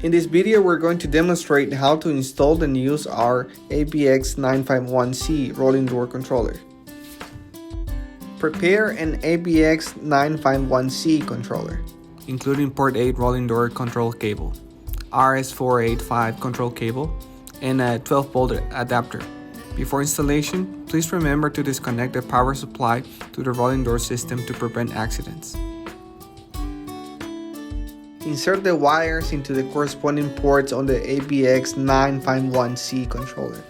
In this video, we're going to demonstrate how to install and use our AVX951C rolling door controller. Prepare an AVX951C controller, including port 8 rolling door control cable, RS485 control cable, and a 12-volt adapter. Before installation, please remember to disconnect the power supply to the rolling door system to prevent accidents. Insert the wires into the corresponding ports on the AVX951C controller.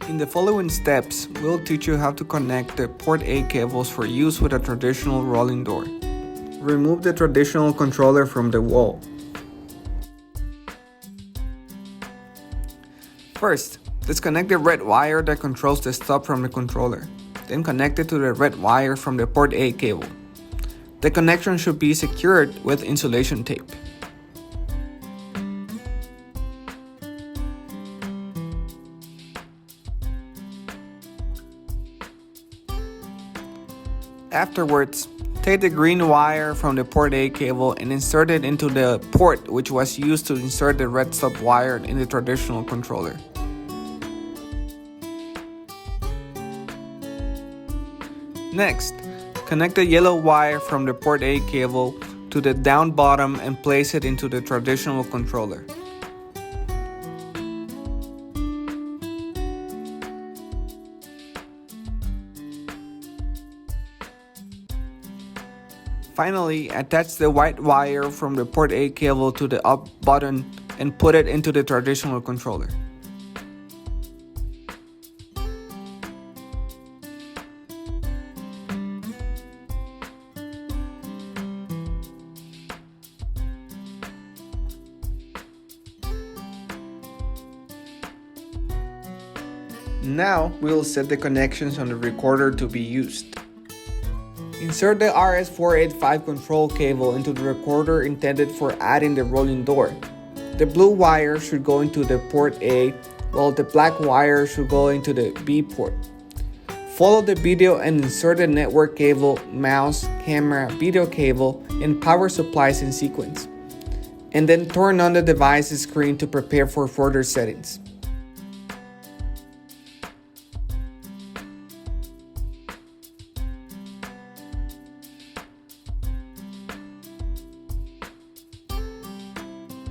In the following steps, we'll teach you how to connect the port 8 cables for use with a traditional rolling door. Remove the traditional controller from the wall. First, disconnect the red wire that controls the stop from the controller. Then connect it to the red wire from the port 8 cable. The connection should be secured with insulation tape. Afterwards, take the green wire from the port 8 cable and insert it into the port which was used to insert the red stop wire in the traditional controller. Next, connect the yellow wire from the port 8 cable to the down bottom and place it into the traditional controller. Finally, attach the white wire from the port 8 cable to the up button and put it into the traditional controller. Now, we will set the connections on the recorder to be used. Insert the RS485 control cable into the recorder intended for adding the rolling door. The blue wire should go into the port A, while the black wire should go into the B port. Follow the video and insert the network cable, mouse, camera, video cable, and power supplies in sequence. And then turn on the device's screen to prepare for further settings.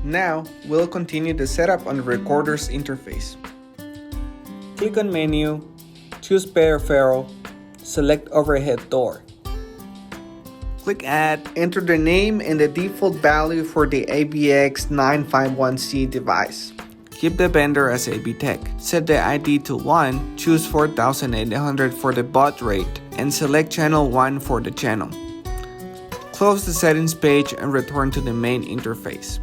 Now, we'll continue the setup on the recorder's interface. Click on Menu, choose Peripheral, select Overhead Door. Click Add, enter the name and the default value for the AVX951C device. Keep the vendor as AVTech. Set the ID to 1, choose 4800 for the baud rate, and select Channel 1 for the channel. Close the settings page and return to the main interface.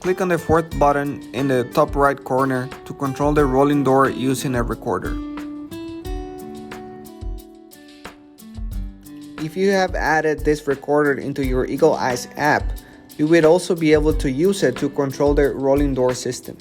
Click on the fourth button in the top right corner to control the rolling door using a recorder. If you have added this recorder into your EagleEyes app, you will also be able to use it to control the rolling door system.